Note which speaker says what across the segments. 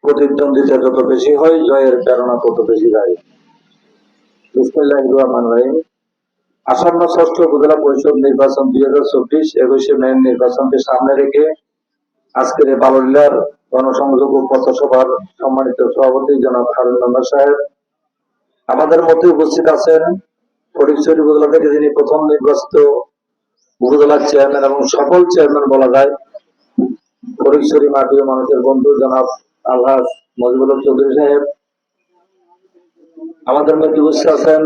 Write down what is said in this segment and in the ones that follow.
Speaker 1: প্রতিদ্বন্দ্বিতা যত বেশি হয় জয়ের প্রেরণা তত বেশি যায়। বিসমিল্লাহির রহমানির রহিম। আসন্ন ষষ্ঠ উপজেলা পরিষদ নির্বাচন 2024 21শে মে নির্বাচনকে সামনে রেখে আজকের এই বালুরঘাট গণসংযোগ ও পথসভার সম্মানিত সভাপতি জনাব হারুন মেম্বার সাহেব, আমাদের মধ্যে উপস্থিত আছেন ফটিকছড়ি উপজেলা থেকে যিনি প্রথম নির্বাচিত উপজেলার চেয়ারম্যান এবং সকল চেয়ারম্যান বলা যায়, ফটিকছড়ি মাটি ও মানুষের বন্ধু জনাব আলহাজ মজিবুল হক চৌধুরী সাহেব। আমাদের মধ্যে উপস্থিত আছেন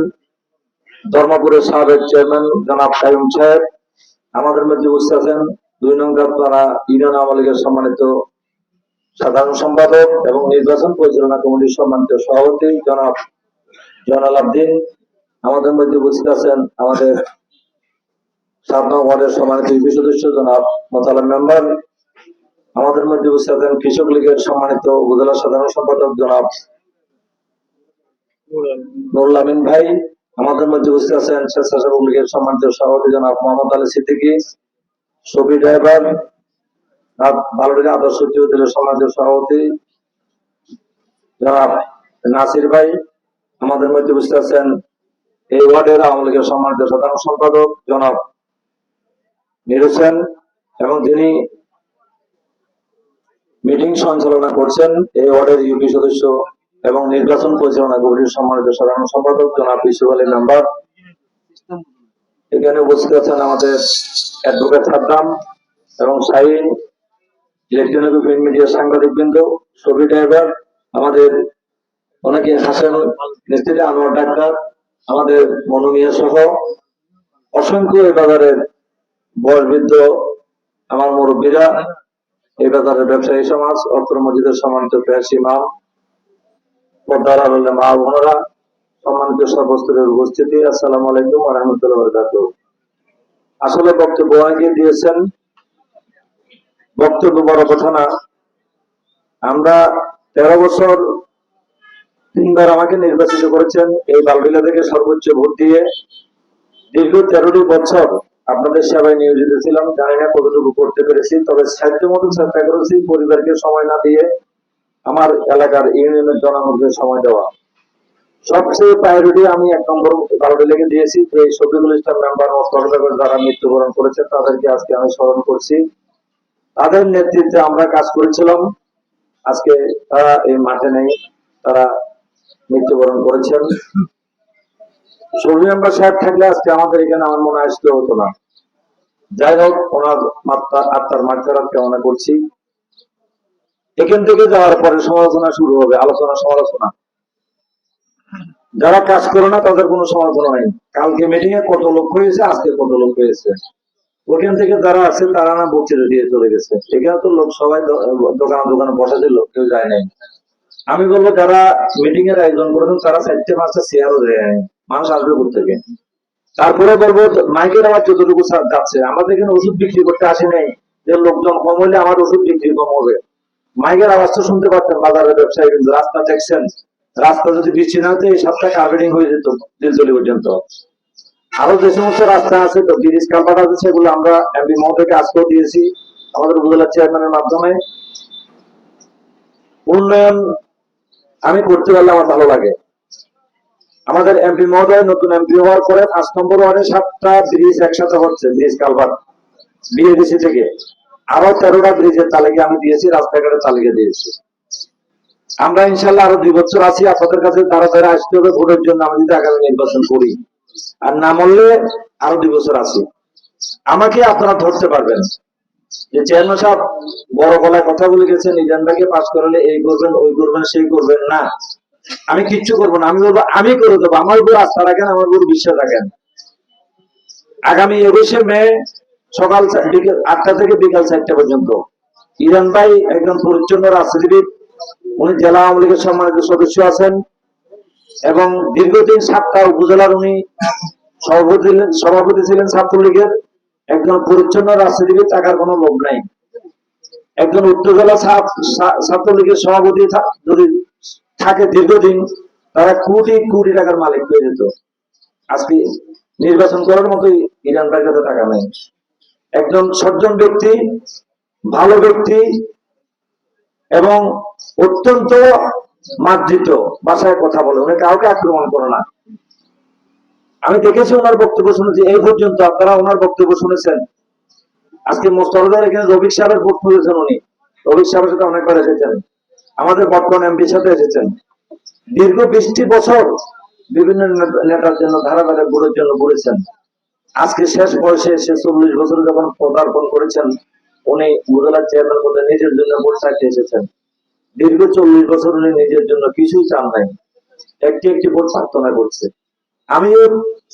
Speaker 1: ধর্মপুরের সাবেক চেয়ারম্যান জনাব কাইম সাহেব। আমাদের মধ্যে উপস্থিত আছেন 2 নং গাবতলা ইউনিয়ন আওয়ামী লীগের সম্মানিত সাধারণ সম্পাদক এবং নির্বাচন পরিচালনা কমিটির সম্মানিত সভাপতি জনাব জয়নাল আবদিন। আমাদের মধ্যে উপস্থিত আছেন আমাদের 7 নং ওয়ার্ডের সম্মানিত ইউপি সদস্য জনাব মোতালেব মেম্বার। আমাদের মধ্যে উপস্থিত আছেন কৃষক লীগের সম্মানিত উপজেলা সাধারণ সম্পাদক জনাব নুরুল আমিন ভাই। আমাদের মধ্যে উপস্থিত আছেন স্বেচ্ছাসেবক লীগের সম্মানিত সভাপতি জনাব মোহাম্মদ আলী সিদ্দিকী, সফি ড্রাইভার, বালুরঘাট আদর্শ উচ্চ বিদ্যালয়ের সম্মানিত সভাপতি জনাব নাসির ভাই। আমাদের মধ্যে উপস্থিত আছেন এই ওয়ার্ডের আওয়ামী লীগের সম্মানিত সাধারণ সম্পাদক জনাব মীর হোসেন এবং যিনি মিটিং সঞ্চালনা করছেন এই ওয়ার্ডের ইউপি সদস্য এবং নির্বাচন পরিচালনা কমিটির সম্মানিত সাধারণ সম্পাদক জনাব ইউসুফ আলী মেম্বার। এখানে উপস্থিত আছেন আমাদের অ্যাডভোকেট সাদ্দাম এবং শাহিন, ইলেকট্রনিক ও প্রিন্ট মিডিয়ার সাংবাদিক বৃন্দ, সফি ড্রাইভার, আমাদের অনেকে হাসেন মিস্ত্রি, আনোয়ার ডাক্তার, আমাদের মনোমিয়া সহ অসংখ্য এই বাজারের বয়সবৃদ্ধ আমার মুরব্বীরা, এই বাজারের ব্যবসায়ী সমাজ, অত্র মসজিদের সম্মানিত পেশি ইমাম, পর্দার আড়ালে মা বোনেরা, সম্মানিত সর্বস্তরের উপস্থিতি, আসসালামু আলাইকুম ওয়া রাহমাতুল্লাহি ওয়া বারাকাতুহু। আসলে বক্তব্য অনেকে দিয়েছেন, বক্তব্য বড় কথা না। আমরা 13 বছর 3 বার আমাকে নির্বাচিত করেছেন এই বালুরঘাট থেকে সর্বোচ্চ ভোট দিয়ে। দীর্ঘ 13টি বছর আপনাদের সেবায় নিয়োজিত ছিলাম। জানি না কতটুকু করতে পেরেছি, তবে সাধ্য মতো চেষ্টা করেছি পরিবারকে সময় না দিয়ে আমার এলাকার ইউনিয়নের জনগণকে সময় দেওয়া। সবচেয়ে প্রায়োরিটি আমি 1 নম্বর বালুরঘাটে দিয়েছি যে শফিকুল ইসলাম মেম্বার ও সরকার যারা মৃত্যুবরণ করেছেন তাদেরকে আজকে আমি স্মরণ করছি। তাদের নেতৃত্বে আমরা কাজ করেছিলাম। আজকে তারা এই মাঠে নেই, তারা মৃত্যুবরণ করেছেন। শফি মেম্বার সাহেব থাকলে আজকে আমাদের এখানে আমার মনে আসতে হতো না। যাই হোক, ওনার আত্মার মাগফিরাত কামনা করছি। এখান থেকে যাওয়ার পরে সমালোচনা শুরু হবে, আলোচনা সমালোচনা। যারা কাজ করে না তাদের কোনো সমালোচনা নেই। কালকে মিটিং এ কত লোক হয়েছে, আজকে কত লোক হয়েছে, ওখান থেকে যারা আছে তারা না বক্তৃতা দিয়ে চলে গেছে। এখানে তো লোক সবাই দোকানে বসা ছিল, কেউ যায় নাই। আমি বলবো যারা মিটিং এর আয়োজন করেছেন তারা 4টে 5টা চেয়ারও দেয় নাই, মানুষ আসবে কোথেকে। তারপরে বলবো মাইকের আওয়াজ যতটুকু যাচ্ছে, আমাদের এখানে ওষুধ বিক্রি করতে আসে নাই যে লোকজন কম হলে আমার ওষুধ বিক্রি কম হবে। মাইকের আওয়াজ তো শুনতে পাচ্ছেন বাজারের ব্যবসায়ী, কিন্তু রাস্তা দেখছেন, রাস্তা যদি বৃষ্টি না হতো এই সপ্তাহে কার্পেটিং হয়ে যেত দিলজলি পর্যন্ত। আরো যে সমস্ত রাস্তা আছে তো ব্রিজ কালভার্ট আছে, সেগুলো আমরা এমপি মহোদয়কে আজকেও দিয়েছি আমাদের উপজেলা চেয়ারম্যানের মাধ্যমে। উন্নয়ন আমি করতে পারলে আমার ভালো লাগে। আমাদের এমপি মহোদয় নতুন এমপি হওয়ার পরে 5 নম্বর ওয়ার্ডে 7টা ব্রিজ একসাথে হচ্ছে, ব্রিজ কালভার্ট বিএডিসি থেকে। আরো 13টা ব্রিজের তালিকা আমি দিয়েছি, রাস্তাঘাটের তালিকা দিয়েছি। আমরা ইনশাল্লাহ আরো 2 বছর আছি। আপনাদের কাছে তাড়াতাড়ি আসতে হবে ভোটের জন্য, আমি যদি আগামী নির্বাচন করি। আর না মরলে আরো 2 বছর আছি। আমাকে আপনারা ধরতে পারবেন যে চেয়ারম্যান সাহেব বড় গলায় কথা বলে গেছেন, ইজানটাকে পাস করালে এই করবেন, ওই করবেন, সেই করবেন না। আমি কিচ্ছু করবো না। আমি বলবো আমি করে দেবো। আমার উপর আস্থা রাখেন, আমার উপর বিশ্বাস রাখেন। আগামী 21শে মে সকাল 8টা থেকে বিকাল 4টা পর্যন্ত ইরান ভাই একজন পরিচ্ছন্ন রাজনীতিবিদ, উনি জেলা আওয়ামী লীগের সম্মানিত সদস্য আছেন এবং দীর্ঘদিন 7টা উপজেলার উনি সভাপতি ছিলেন ছাত্রলীগের। একজন পরিচ্ছন্ন রাজনীতিবিদ, টাকার কোনো লোভ নাই। একজন উত্তরজেলা ছাত্রলীগের সভাপতি যদি থাকে দীর্ঘদিন, তারা কোটি কোটি টাকার মালিক হয়ে যেত। আজকে নির্বাচন করার মতোই ইরান ভাইয়ের কাছে টাকা নেই। একজন সজ্জন ব্যক্তি, ভালো ব্যক্তি এবং অত্যন্ত মার্জিত ভাষায় কথা বলে, উনি কাউকে আক্রমণ করে না। আমি দেখেছি ওনার বক্তব্য শুনেছি, এই পর্যন্ত আপনারা ওনার বক্তব্য শুনেছেন। আজকে মোস্তফার এখানে রফিক সাহেবের ভোট খুঁজেছেন, উনি রফিক সাহেবের সাথে অনেকবার এসেছেন, আমাদের বর্তমান এমপির সাথে এসেছেন। দীর্ঘ 20টি বছর বিভিন্ন নেতার জন্য ধারাবাহিক ভোটের জন্য ঘুরেছেন। আজকে শেষ বয়সে এসে 40 বছর যখন পদার্পণ করেছেন, উনি উপজেলার চেয়ারম্যান পদে নিজের জন্য ভোট চাইতে এসেছেন। দীর্ঘ 40 বছর উনি নিজের জন্য কিছুই চান নাই, একটি একটি ভোট প্রার্থনা করছে। আমিও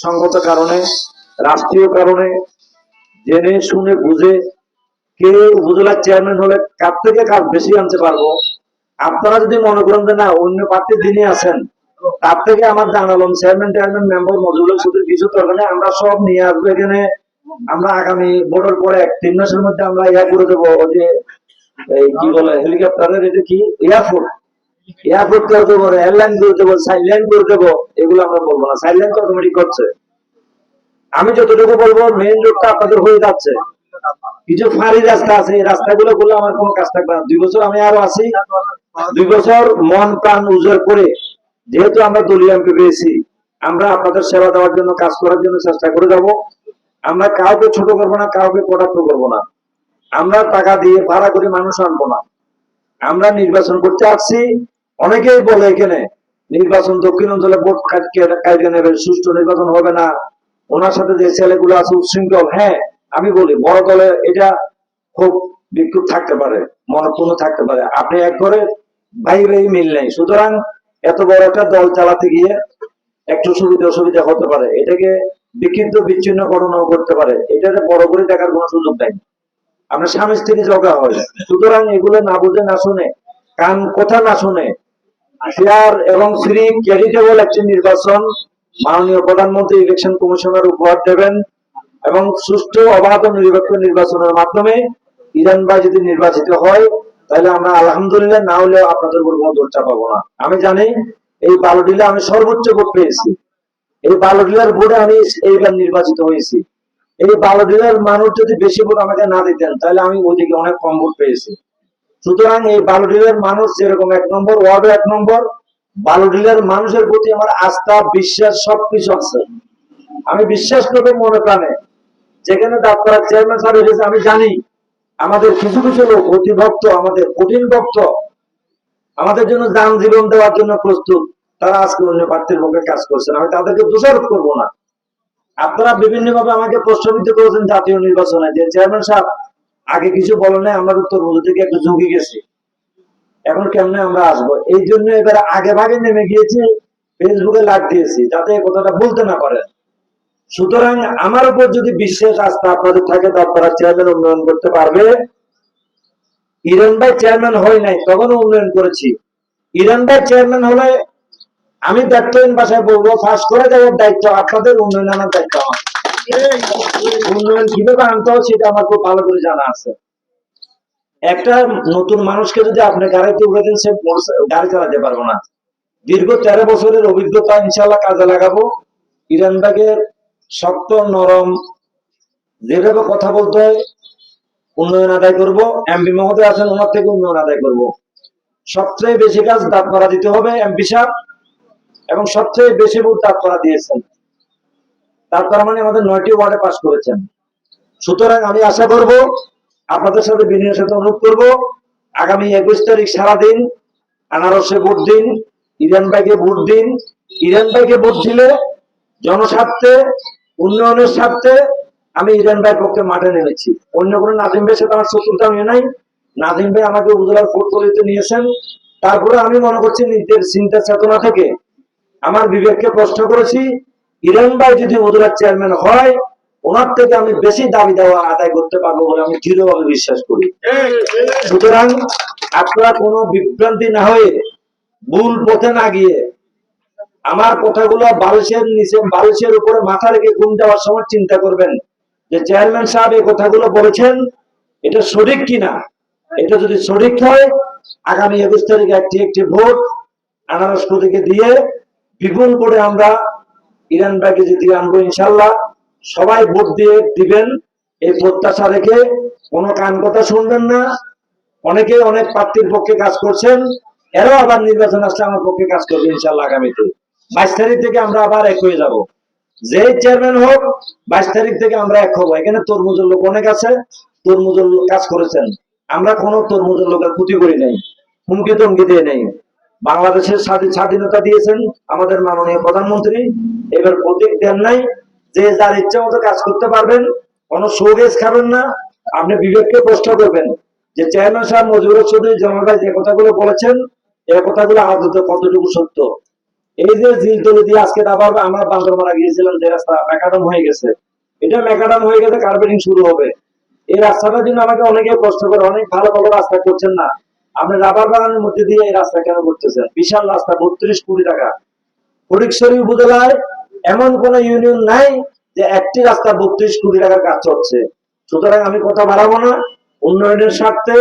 Speaker 1: সংগত কারণে, রাষ্ট্রীয় কারণে, জেনে শুনে বুঝে কে উপজেলার চেয়ারম্যান হলে কার থেকে কাজ বেশি আনতে পারবো, আপনারা যদি মনে করেন যে না অন্য প্রার্থী যিনি আছেন তার থেকে আমার জানালাম চেয়ারম্যান মেম্বার মজুরের সাথে কিছু দরকার নেই, আমরা সব নিয়ে আসবো এখানে। আমরা আগামী ভোটের পরে 3 মাসের মধ্যে আমরা করে দেবো, যে এই কি বলে হেলিকপ্টারের, এটা কি এয়ারপোর্ট করে দেবো, এয়ারলাইন করে দেবো, সাইডলাইন করে দেবো, এগুলো আমরা বলবো না। সাইডলাইন তো অটোমেটিক করছে। আমি যতটুকু বলবো মেইন রোডটা আপনাদের হয়ে যাচ্ছে, কিছু ফাঁড়ি রাস্তা আছে, এই রাস্তাগুলো বলে আমার কোনো কাজ থাকবে না। 2 বছর আমি আরো আছি, 2 বছর মন প্রাণ উজাড় করে, যেহেতু আমরা দলীয় এমপি পেয়েছি, আমরা আপনাদের সেবা দেওয়ার জন্য, কাজ করার জন্য চেষ্টা করে যাব। আমরা কাউকে ছোট করবো না, কাউকে কটাক্ষ করবো না। আমরা টাকা দিয়ে ভাড়া করে মানুষ আনবো না। আমরা নির্বাচন করতে আসছি। অনেকেই বলে এখানে নির্বাচন দক্ষিণ অঞ্চলে ভোট কাটিয়ে নেবে, সুষ্ঠু নির্বাচন হবে না, ওনার সাথে যে ছেলেগুলো আছে উচ্ছৃঙ্খল। হ্যাঁ, আমি বলি বড় দলে এটা খুব বিক্ষোভ থাকতে পারে, মনপূর্ণ থাকতে পারে। আপনি এক ঘরে ভাই ভাই মিল নেই, সুতরাং এত বড় একটা দল চালাতে গিয়ে একটু সুবিধা অসুবিধা হতে পারে, এটাকে বিক্ষিপ্ত বিচ্ছিন্ন ঘটনাও করতে পারে, এটাকে বড় করে দেখার কোনো সুযোগ নেই। আমরা স্বামী স্ত্রী ঝগড়া হয়, সুতরাং এগুলো না বুঝে না শুনে, কান কথা না শুনে ফেয়ার এবং ফ্রি ক্রেডিটেবল একটি নির্বাচন মাননীয় প্রধানমন্ত্রী ইলেকশন কমিশনার উপহার দেবেন, এবং সুষ্ঠু অবাধ নিরপেক্ষ নির্বাচনের মাধ্যমে ইরান ভাই যদি নির্বাচিত হয়, তাহলে আমরা আলহামদুলিল্লাহ, না হলেও আপনাদের উপর কোনো দোষ চাপাবো না। আমি জানি এই বালুডিলে আমি সর্বোচ্চ ভোট পেয়েছি, এই বালুডিলার ভোটে আমি এইবার নির্বাচিত হয়েছি। এই বালুডিলার মানুষ যদি বেশি ভোট আমাকে না দিতেন, তাহলে আমি ওইদিকে অনেক কম ভোট পেয়েছি। সুতরাং এই বালুডিলার মানুষ যেরকম 1 নম্বর ওয়ার্ডে 1 নম্বর, বালুডিলার মানুষের প্রতি আমার আস্থা, বিশ্বাস সবকিছু আছে। আমি বিশ্বাস করবো মনে প্রাণে, যেখানে দাঁড়ার চেয়ারম্যান সাহেব এসেছে, আমি জানি আমাদের কিছু কিছু লোক অতি ভক্ত, আমাদের কঠিন ভক্ত, আমাদের জন্য যান জীবন দেওয়ার জন্য প্রস্তুত, তারা আজকে অন্য প্রার্থীর পক্ষে কাজ করছেন। আমি তাদেরকে দোষারোপ করবো না। আপনারা বিভিন্ন ভাবে আমাকে প্রশ্নবিদ্ধ করেছেন জাতীয় নির্বাচনে, যে চেয়ারম্যান সাহেব আগে কিছু বলে নাই, আমরা উত্তর বুঝে থেকে একটু ঝুঁকে গেছি, এখন কেমনে আমরা আসবো। এই জন্য এবারে আগে ভাগে নেমে গিয়েছি, ফেসবুকে লাইভ দিয়েছি, যাতে এই কথাটা বলতে না পারেন। সুতরাং আমার উপর যদি বিশ্বাস আস্থা আপনাদের থাকে, তো আপনারা চেয়ারম্যান উন্নয়ন করতে পারবে। ইরান ভাই চেয়ারম্যান হয় নাই, তখনও উন্নয়ন করেছি। ইরান ভাই চেয়ারম্যান হলে আমি ব্যর্থহীন ভাষায় বলবো, ফাঁস করে দেওয়ার দায়িত্ব আপনাদের, উন্নয়ন আনার দায়িত্ব আমার। উন্নয়ন কিভাবে আনতে হয় সেটা আমার খুব ভালো করে জানা আছে। একটা নতুন মানুষকে যদি আপনি গাড়িতে উঠে দেন, সে গাড়ি চালাতে পারবো না। দীর্ঘ 13 বছরের অভিজ্ঞতা ইনশাল্লাহ কাজে লাগাবো। ইরান ভাইয়ের শক্ত নরম যেভাবে কথা বলতে হয়, উন্নয়ন আদায় করব। এমপি মহোদয় আছেন, ওনার থেকে উন্নয়ন আদায় করব। সবচেয়ে বেশি কাজ দাঁত করা দিতে হবে এমপি সাহেব, এবং সবচেয়ে বেশি ভোট দাঁত করা দিয়েছেন। দাঁত করা মানে আমাদের 9টি ওয়ার্ডে পাস করেছেন। সুতরাং আমি আশা করব, আপনাদের সাথে বিনয়ের সাথে অনুরোধ করব, আগামী 21 তারিখ সারাদিন আনারসে ভোট দিন, ইরান ভাইকে ভোট দিন। ইরান ভাইকে ভোট দিলে জনস্বার্থে, উন্নয়নের স্বার্থে আমি ইরান ভাইয়ের পক্ষে মাঠে নেমেছি। অন্য কোনো নাজিম ভাইয়ের সাথে আমার শত্রুতা নিয়ে নাই। নাজিম ভাই আমাকে উপজেলার পোর্টফোলিওতে নিয়েছেন, তারপরে আমি মনে করছি নিজের চিন্তা চেতনা থেকে আমার বিবেককে প্রশ্ন করেছি, ইরান ভাই যদি উপজেলার চেয়ারম্যান হয়, ওনার থেকে আমি বেশি দাবি দেওয়া আদায় করতে পারবো বলে আমি দৃঢ়ভাবে বিশ্বাস করি। সুতরাং আপনারা কোনো বিভ্রান্তি না হয়ে, ভুল পথে না গিয়ে, আমার কথাগুলো বালিশের নিচে, বালিশের উপরে মাথা রেখে ঘুম দেওয়ার সময় চিন্তা করবেন যে চেয়ারম্যান সাহেব এই কথাগুলো বলেছেন, এটা সঠিক কিনা। এটা যদি সঠিক হয়, আগামী 21 তারিখে একটি একটি ভোট আনারস প্রতীকে দিয়ে বিপুল করে আমরা ইরান ভাইকে জিতিয়ে আনবো ইনশাল্লাহ। সবাই ভোট দিয়ে দিবেন এই প্রত্যাশা রেখে, কোনো কান কথা শুনবেন না। অনেকে অনেক প্রার্থীর পক্ষে কাজ করছেন, এরাও আবার নির্বাচন আসলে আমার পক্ষে কাজ করবে ইনশাল্লাহ। আগামীতে 22 তারিখ থেকে আমরা আবার এক হয়ে যাব। যে চেয়ারম্যান হোক 22 তারিখ থেকে আমরা এক হবো। এখানে তরমুজের লোক অনেক আছে, তরমুজের কাজ করেছেন। আমরা কোনো তরমুজের লোকের ক্ষতি করি নাই, হুমকি তমকি দিয়ে নেই। বাংলাদেশের স্বাধীনতা দিয়েছেন আমাদের মাননীয় প্রধানমন্ত্রী, এবার প্রতীক দেন নাই। যে যার ইচ্ছা মতো কাজ করতে পারবেন, কোনো শোকেস খাবেন না। আপনি বিবেককে প্রশ্ন করবেন যে চেয়ারম্যান সাহেব মজিবুর চৌধুরী জামাল ভাই যে কথাগুলো বলেছেন, এই কথাগুলো আদতে কতটুকু সত্য। এই যে জিলতলি দিয়ে আজকে আবার আমরা বান্দরবাড়া গিয়েছিলাম, যে রাস্তা ম্যাকাডাম হয়ে গেছে, এটা ম্যাকাডাম হয়ে গেছে, কার্পেটিং শুরু হবে। এই রাস্তাটার জন্য আমাকে অনেকে প্রশ্ন করে, অনেক ভালো ভালো রাস্তা করছেন না, আপনি রাবার বাগানের মধ্যে দিয়ে এই রাস্তা কেন করতেছেন? বিশাল রাস্তা, 32 কোটি টাকা। ফটিকছড়ি উপজেলায় এমন কোন ইউনিয়ন নাই যে একটি রাস্তা 32 কোটি টাকার কাজ চলছে। সুতরাং আমি কথা বাড়াবো না। উন্নয়নের স্বার্থে,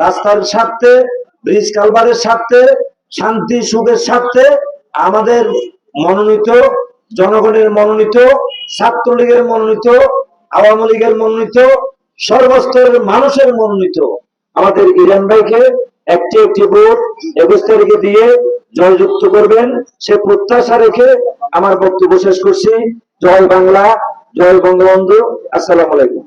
Speaker 1: রাস্তার স্বার্থে, ব্রিজ কালভারের স্বার্থে, শান্তি সুখের স্বার্থে আমাদের মনোনীত, জনগণের মনোনীত, ছাত্রলীগের মনোনীত, আওয়ামী লীগের মনোনীত, সর্বস্তরের মানুষের মনোনীত আমাদের ইরান ভাইকে একটি একটি ভোট 21 তারিখে দিয়ে জয়যুক্ত করবেন, সে প্রত্যাশা রেখে আমার বক্তব্য শেষ করছি। জয় বাংলা, জয় বঙ্গবন্ধু। আসসালামু আলাইকুম।